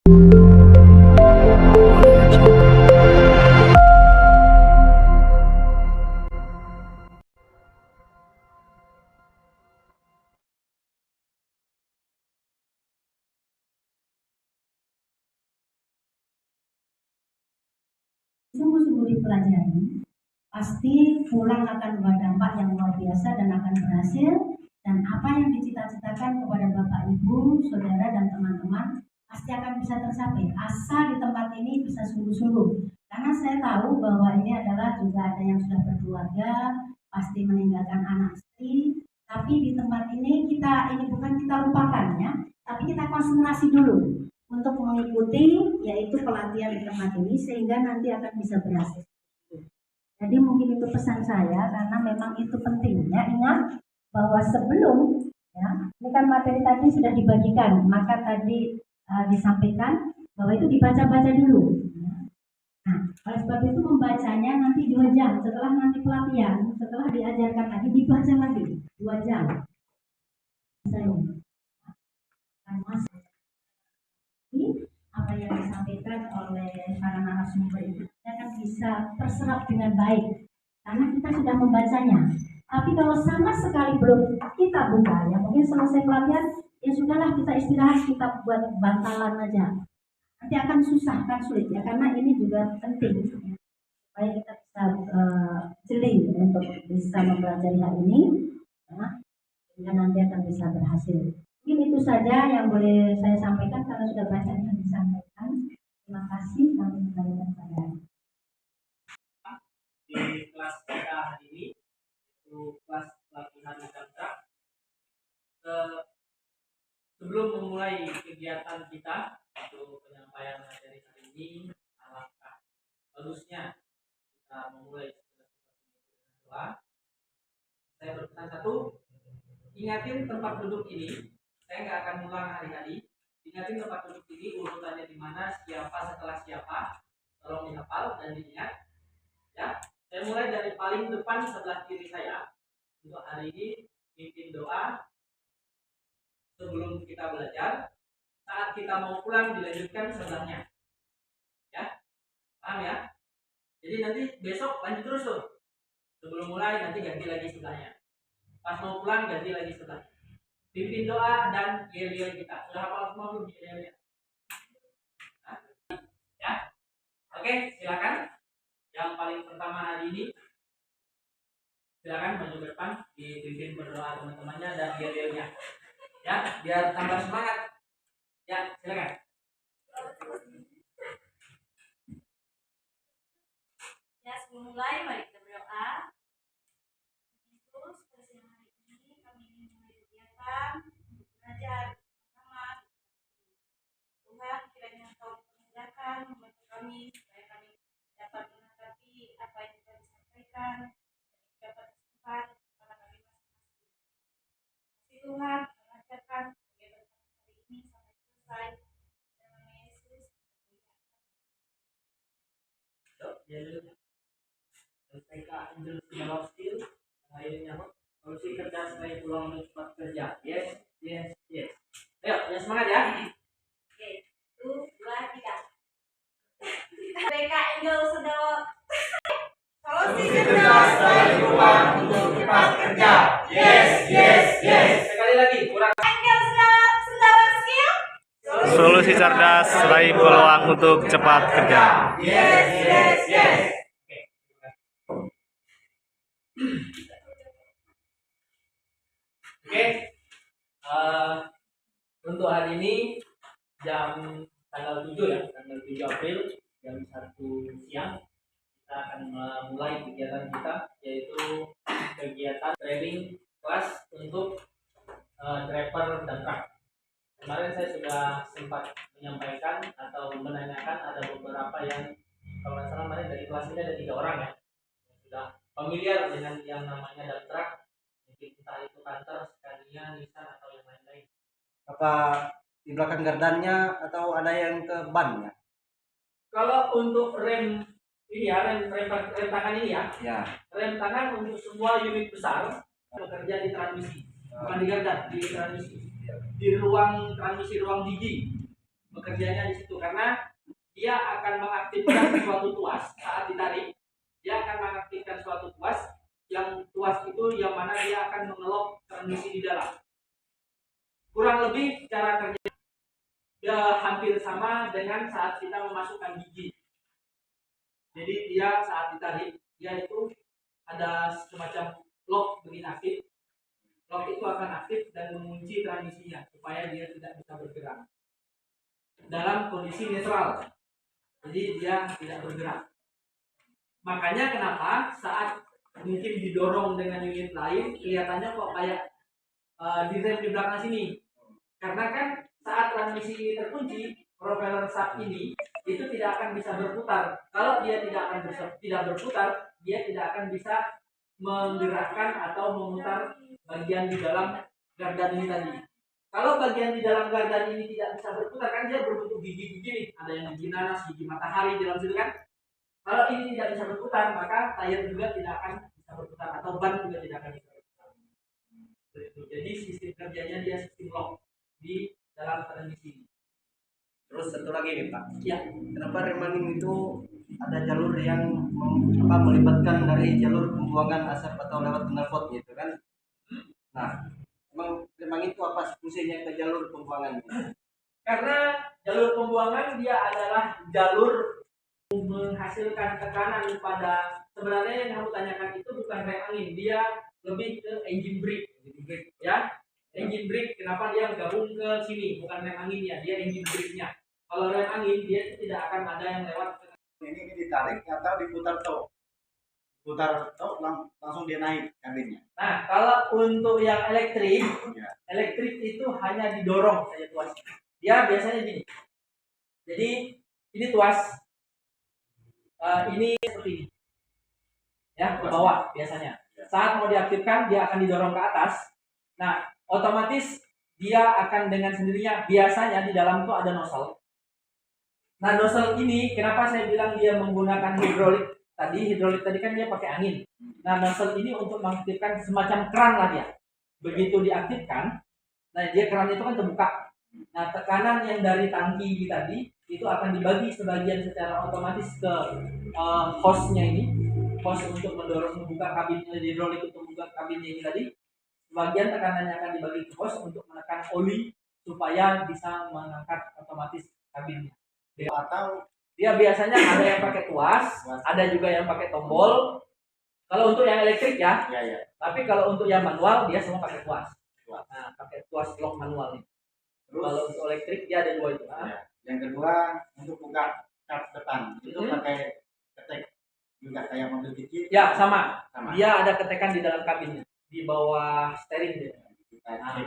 Sungguh-sungguh dipelajari, pasti pulang akan berdampak yang luar biasa dan akan berhasil. Dan apa yang dicita-citakan kepada Bapak Ibu, Saudara dan teman-teman pasti akan bisa tercapai asal di tempat ini bisa sungguh-sungguh. Karena saya tahu bahwa ini adalah juga ada yang sudah berkeluarga, pasti meninggalkan anak istri. Tapi di tempat ini ini bukan kita lupakan ya, tapi kita konsentrasi dulu untuk mengikuti yaitu pelatihan di tempat ini sehingga nanti akan bisa berhasil. Jadi mungkin itu pesan saya karena memang itu pentingnya. Ingat bahwa sebelum ya, ini kan materi tadi sudah dibagikan, maka tadi disampaikan bahwa itu dibaca-baca dulu. Nah, oleh sebab itu membacanya nanti 2 jam setelah nanti pelatihan, setelah diajarkan lagi dibaca lagi 2 jam. Apa yang disampaikan oleh para narasumber itu akan bisa terserap dengan baik karena kita sudah membacanya. Tapi kalau sama sekali belum kita buka, ya mungkin selesai pelatihan, ya sudahlah kita istirahat, kita buat bantalan aja. Nanti akan susah, akan sulit ya, karena ini juga penting supaya kita bisa jeli untuk bisa mempelajari hal ini, ya, sehingga nanti akan bisa berhasil. Mungkin itu saja yang boleh saya sampaikan karena sudah banyak yang disampaikan. Terima kasih, kami kembalikan pada di kelas kita hari ini, itu kelas pelatihan Gandrak. Sebelum memulai kegiatan kita untuk penyampaian materi hari ini, alangkah bagusnya kita memulai doa. Saya berpesan satu, ingatin tempat duduk ini. Saya nggak akan ulang hari-hari. Ingatin tempat duduk ini urutannya di mana, siapa setelah siapa. Tolong dihafal dan diingat. Ya, saya mulai dari paling depan sebelah kiri saya. Untuk hari ini pimpin doa sebelum kita belajar. Saat kita mau pulang dilanjutkan sebelahnya. Ya, paham ya? Jadi nanti besok lanjut terus tuh. Sebelum mulai nanti ganti lagi sebelahnya. Pas mau pulang ganti lagi sebelahnya. Pimpin doa dan yel-yel kita. Sudah hafal semua belum yel-yelnya? Ya, oke, silakan. Yang paling pertama hari ini, silakan maju ke depan, dipimpin berdoa teman-temannya dan yel-yelnya. Ya, biar tambah semangat. Ya, silakan. Ya, sebelum mulai mari kita berdoa. Yesus, pada siang hari ini kami ingin memulai kegiatan untuk belajar bersama. Tuhan, kiranya Engkau memudahkan membantu kami supaya kami dapat menanggapi apa yang telah disampaikan dan dapat disimpan kepada kami masing-masing. Kasih Tuhan, mengajarkan kegiatan hari ini sampai selesai. Dalam nama Yesus, TK Angel Sinawar Skill, akhirnya solusi kerja sebagai peluang untuk cepat kerja. Yes, yes, yes. Ayo, yang semangat ya. oke, 1, 2, 3. TK Angel Sinawar solusi kerja sebagai peluang untuk cepat kerja. Yes, yes, yes. Sekali lagi, kurang. Angel Sinawar Skill Solusi cerdas raih peluang untuk cepat kerja. Yes, yes, yes. Oke. Untuk hari ini jam tanggal 7 ya, tanggal 7 April jam 1 siang kita akan memulai kegiatan kita, yaitu kegiatan training kelas untuk driver dan truk. Kemarin saya sudah sempat menyampaikan atau menanyakan, ada beberapa yang kalau nggak salah kemarin dari kelas ini ada 3 orang ya yang sudah familiar dengan yang namanya dump truck, mungkin entah itu Canter, Scania, Nissan atau yang lain-lain. Apa di belakang gardannya atau ada yang ke ban ya? Kalau untuk rem ini ya, rem tangan ini ya, rem tangan untuk semua unit besar bekerja di transmisi, bukan di gardan, di transmisi, di ruang transmisi, ruang gigi. bekerjanya di situ, karena dia akan mengaktifkan suatu tuas saat ditarik. Dia akan mengaktifkan suatu tuas, yang tuas itu yang mana dia akan mengelok transmisi di dalam. Kurang lebih cara kerja dia hampir sama dengan saat kita memasukkan gigi. Jadi dia saat ditarik, dia itu ada semacam lock begini aktif. Lock itu akan aktif dan mengunci transmisinya supaya dia tidak bisa bergerak dalam kondisi netral. Jadi dia tidak bergerak. Makanya kenapa saat mungkin didorong dengan unit lain kelihatannya kok kayak direm di belakang sini. Karena kan saat transmisi ini terkunci, propeller sub ini itu tidak akan bisa berputar. Kalau dia tidak berputar, dia tidak akan bisa menggerakkan atau memutar bagian di dalam gardan ini tadi. Kalau bagian di dalam gardan ini tidak bisa berputar, kan dia berbentuk gigi-gigi nih. Ada yang gigi nanas, gigi matahari di dalam situ kan. Kalau ini tidak bisa berputar, maka tayar juga tidak akan bisa berputar atau ban juga tidak akan bisa berputar. Jadi sistem kerjanya dia sistem lock di dalam transmisi. Terus satu lagi nih Pak, Ya, kenapa rem angin itu ada jalur yang melibatkan dari jalur pembuangan asap atau lewat knalpot gitu kan? Nah, emang rem angin itu apa fungsinya ke jalur pembuangan? karena jalur pembuangan dia adalah jalur menghasilkan tekanan pada, sebenarnya yang kamu tanyakan itu bukan rem angin, dia lebih ke engine brake, ya. Engine brake, kenapa dia gabung ke sini, bukan rem anginnya, dia engine brake-nya. Kalau rem angin dia tidak akan ada yang lewat. Ini ditarik atau diputar tok? Putar tok langsung dia naik kabinnya. Nah, kalau untuk yang elektrik, Ya. elektrik itu hanya didorong saja tuas. Dia biasanya gini. Jadi ini tuas, ini seperti ini, ya ke bawah biasanya. Saat mau diaktifkan dia akan didorong ke atas. Nah, otomatis dia akan dengan sendirinya, biasanya di dalam itu ada nozzle. Nah, nozzle ini kenapa saya bilang dia menggunakan hidrolik tadi? Hidrolik tadi kan dia pakai angin. Nah, nozzle ini untuk mengaktifkan semacam keran lah dia. Begitu diaktifkan, nah dia keran itu kan terbuka. Nah, tekanan yang dari tangki tadi itu akan dibagi sebagian secara otomatis ke hostnya ini, host untuk membuka kabin hidrolik untuk membuka kabinnya ini tadi. Sebagian tekanannya akan dibagi ke host untuk menekan oli supaya bisa mengangkat otomatis kabinnya. Atau Dia biasanya ada yang pakai tuas, ada juga yang pakai tombol. Kalau untuk yang elektrik ya, ya. tapi kalau untuk yang manual dia semua pakai tuas. Nah, pakai tuas lock manual nih. Terus Kalau untuk elektrik dia ada dua itu. ya. Yang kedua untuk buka kap depan itu pakai ketek juga kayak mobil kecil. Ya, sama. Sama. Dia ada ketekan di dalam kabinnya, di bawah steering dia. Nah,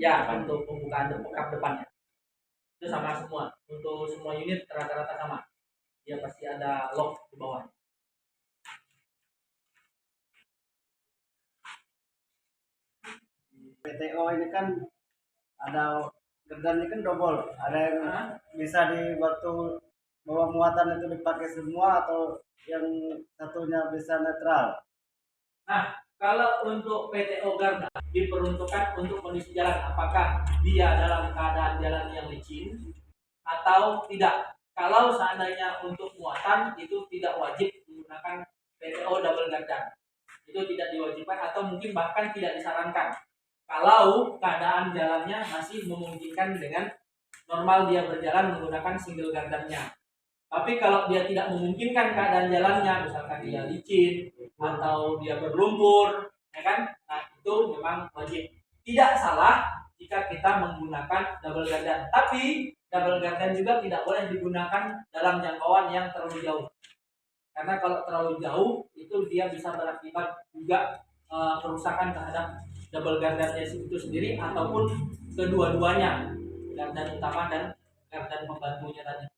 ya, untuk pembukaan kap depannya. Itu sama semua. Untuk semua unit rata-rata sama. Dia pasti ada lock di bawah. PTO ini kan ada gerdannya kan double, ada yang bisa di waktu bawa muatan itu dipakai semua atau yang satunya bisa netral. Nah, kalau untuk PTO Garda diperuntukkan untuk kondisi jalan, apakah dia dalam keadaan jalan yang licin atau tidak. Kalau seandainya untuk muatan itu tidak wajib menggunakan PTO double gardan. Itu tidak diwajibkan atau mungkin bahkan tidak disarankan. Kalau keadaan jalannya masih memungkinkan dengan normal dia berjalan menggunakan single gardannya. Tapi kalau dia tidak memungkinkan keadaan jalannya, misalkan dia licin atau dia berlumpur, ya kan? Nah, itu memang wajib. Tidak salah jika kita menggunakan double gardan. Tapi double gardan juga tidak boleh digunakan dalam jangkauan yang terlalu jauh. Karena kalau terlalu jauh itu dia bisa berakibat juga kerusakan terhadap double gardannya itu sendiri ataupun kedua-duanya, gardan utama dan gardan pembantunya tadi.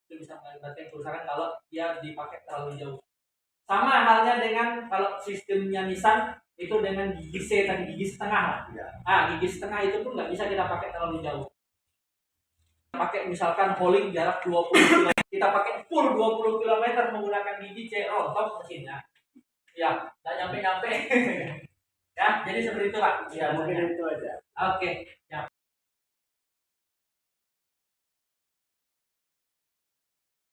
Itu bisa mengakibatkan kerusakan kalau dia dipakai terlalu jauh. Sama halnya dengan kalau sistemnya Nissan itu dengan gigi C tadi, gigi setengah lah. Ah, gigi setengah itu pun nggak bisa kita pakai terlalu jauh. Pakai misalkan hauling jarak 20 km, kita pakai full 20 km menggunakan gigi C, rontok mesinnya. Ya, nggak nyampe-nyampe. Ya, jadi seperti itu Pak. Ya mungkin itu aja. Oke, ya.